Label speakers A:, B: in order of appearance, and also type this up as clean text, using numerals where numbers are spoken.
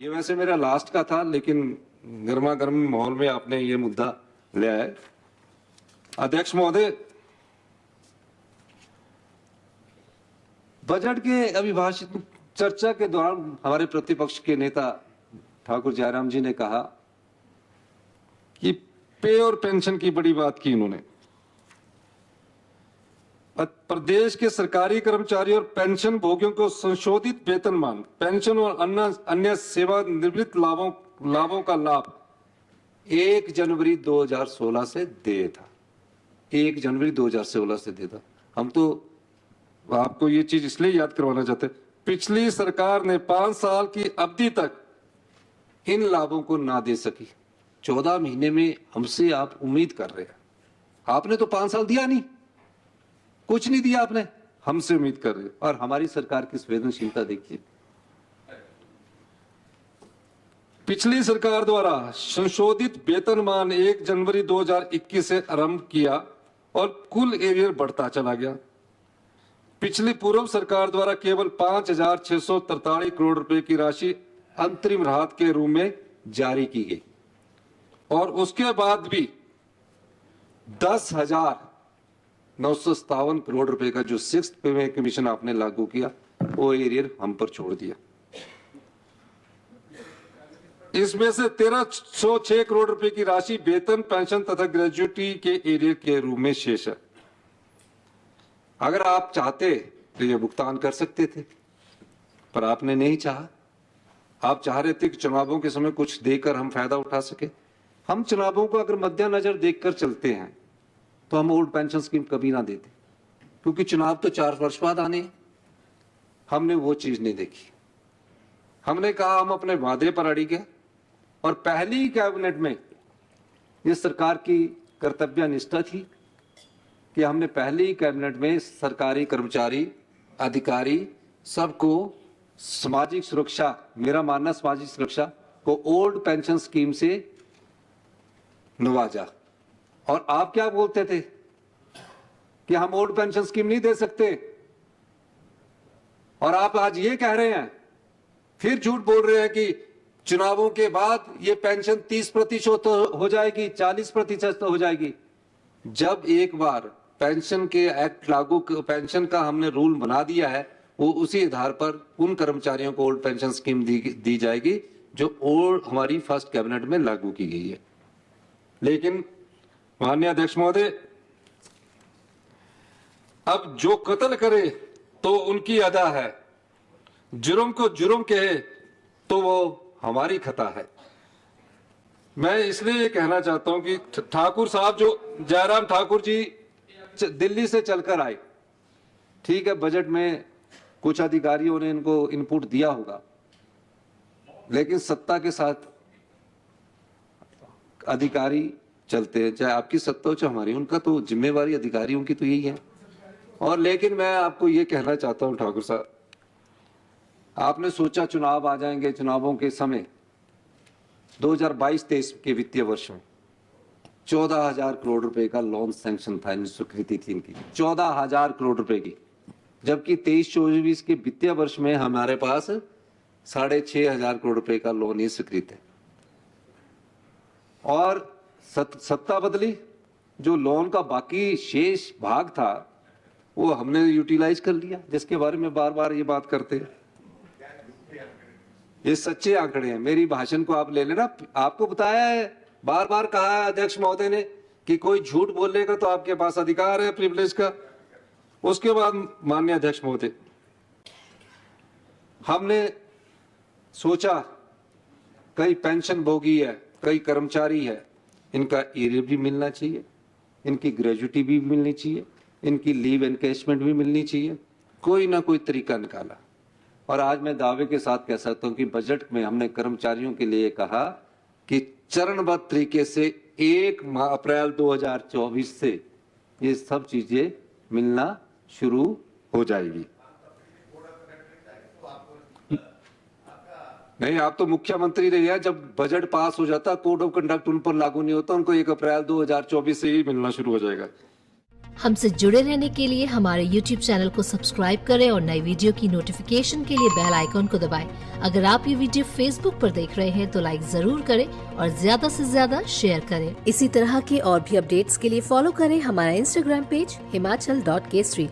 A: ये वैसे मेरा लास्ट का था, लेकिन गर्मा गर्म माहौल में आपने ये मुद्दा लिया है। अध्यक्ष महोदय, बजट के अभिभाषण चर्चा के दौरान हमारे प्रतिपक्ष के नेता ठाकुर जयराम जी ने कहा कि पे और पेंशन की बड़ी बात की उन्होंने। प्रदेश के सरकारी कर्मचारी और पेंशन भोगियों को संशोधित वेतनमान, पेंशन और अन्य सेवानिवृत्त लाभों का लाभ 1 जनवरी 2016 से दे था। 1 जनवरी 2016 से दे था। हम तो आपको ये चीज इसलिए याद करवाना चाहते हैं, पिछली सरकार ने 5 साल की अवधि तक इन लाभों को ना दे सकी। 14 महीने में हमसे आप उम्मीद कर रहे हैं। आपने तो 5 साल दिया नहीं, कुछ नहीं दिया आपने, हमसे उम्मीद कर रहे हो। और हमारी सरकार की संवेदनशीलता देखिए। पिछली सरकार द्वारा संशोधित वेतनमान 1 जनवरी 2021 से आरंभ किया और कुल एरियर बढ़ता चला गया। पिछली पूर्व सरकार द्वारा केवल 5,643 करोड़ रुपए की राशि अंतरिम राहत के रूप में जारी की गई और उसके बाद भी 10,957 करोड़ रुपए का जो 6th पेमेंट कमीशन आपने लागू किया, वो एरियर हम पर छोड़ दिया। इसमें से 1,306 करोड़ रुपए की राशि वेतन, पेंशन तथा ग्रेजुएटी के एरियर के रूप में शेष है। अगर आप चाहते तो ये भुगतान कर सकते थे, पर आपने नहीं चाहा। आप चाह रहे थे कि चुनावों के समय कुछ देकर हम फायदा उठा सके। हम चुनावों को अगर मद्देनजर देखकर चलते हैं तो हम ओल्ड पेंशन स्कीम कभी ना देते, क्योंकि चुनाव तो 4 वर्ष बाद आने हैं। हमने वो चीज नहीं देखी। हमने कहा हम अपने वादे पर अड़ी गए और पहली कैबिनेट में ये सरकार की कर्तव्य निष्ठा थी कि हमने पहली कैबिनेट में सरकारी कर्मचारी, अधिकारी सबको सामाजिक सुरक्षा, मेरा मानना सामाजिक सुरक्षा को ओल्ड पेंशन स्कीम से नवाजा। और आप क्या बोलते थे कि हम ओल्ड पेंशन स्कीम नहीं दे सकते, और आप आज ये कह रहे हैं, फिर झूठ बोल रहे हैं कि चुनावों के बाद ये पेंशन 30% हो जाएगी, 40% हो जाएगी। जब एक बार पेंशन के एक्ट लागू, पेंशन का हमने रूल बना दिया है, वो उसी आधार पर उन कर्मचारियों को ओल्ड पेंशन स्कीम दी जाएगी जो ओल्ड हमारी फर्स्ट कैबिनेट में लागू की गई है। लेकिन माननीय अध्यक्ष महोदय, अब जो कत्ल करे तो उनकी अदा है, जुर्म को जुर्म कहे तो वो हमारी खता है। मैं इसलिए कहना चाहता हूं कि ठाकुर साहब, जो जयराम ठाकुर जी दिल्ली से चलकर आए, ठीक है, बजट में कुछ अधिकारियों ने इनको इनपुट दिया होगा, लेकिन सत्ता के साथ अधिकारी चलते हैं, चाहे आपकी सत्ता हो चाहे हमारी। उनका तो जिम्मेवारी अधिकारियों की तो यही है। और लेकिन मैं आपको ये कहना चाहता हूं ठाकुर साहब, आपने सोचा चुनाव आ जाएंगे, चुनावों के समय 2022-23 के वित्तीय वर्ष में 14,000 करोड़ रुपए का लोन सैंक्शन था, स्वीकृति थी इनकी 14,000 करोड़ रुपए की, जबकि 23-24 के वित्तीय वर्ष में हमारे पास 6,500 करोड़ रुपए का लोन ही स्वीकृत है। और सत्ता बदली, जो लोन का बाकी शेष भाग था वो हमने यूटिलाइज कर लिया, जिसके बारे में बार बार ये बात करते हैं। ये सच्चे आंकड़े हैं, मेरी भाषण को आप ले लेना। आपको बताया है, बार बार कहा है अध्यक्ष महोदय ने कि कोई झूठ बोलने का तो आपके पास अधिकार है, प्रिविलेज का। उसके बाद माननीय अध्यक्ष महोदय, हमने सोचा कई पेंशन भोगी है, कई कर्मचारी है, इनका एरियर भी मिलना चाहिए, इनकी ग्रेजुएटी भी मिलनी चाहिए, इनकी लीव एनकैशमेंट भी मिलनी चाहिए। कोई ना कोई तरीका निकाला और आज मैं दावे के साथ कह सकता हूं कि बजट में हमने कर्मचारियों के लिए कहा कि चरणबद्ध तरीके से 1 अप्रैल 2024 से ये सब चीजें मिलना शुरू हो जाएगी। नहीं, आप तो मुख्यमंत्री रहे हैं, जब बजट पास हो जाता कोड ऑफ कंडक्ट उन पर लागू नहीं होता, उनको 1 अप्रैल 2024 से ही मिलना शुरू हो जाएगा।
B: हमसे जुड़े रहने के लिए हमारे YouTube चैनल को सब्सक्राइब करें और नई वीडियो की नोटिफिकेशन के लिए बेल आइकॉन को दबाएं। अगर आप ये वीडियो Facebook पर देख रहे हैं तो लाइक जरूर करें और ज्यादा से ज्यादा शेयर करें। इसी तरह के और भी अपडेट्स के लिए फॉलो करें हमारा Instagram पेज himachal.kesri।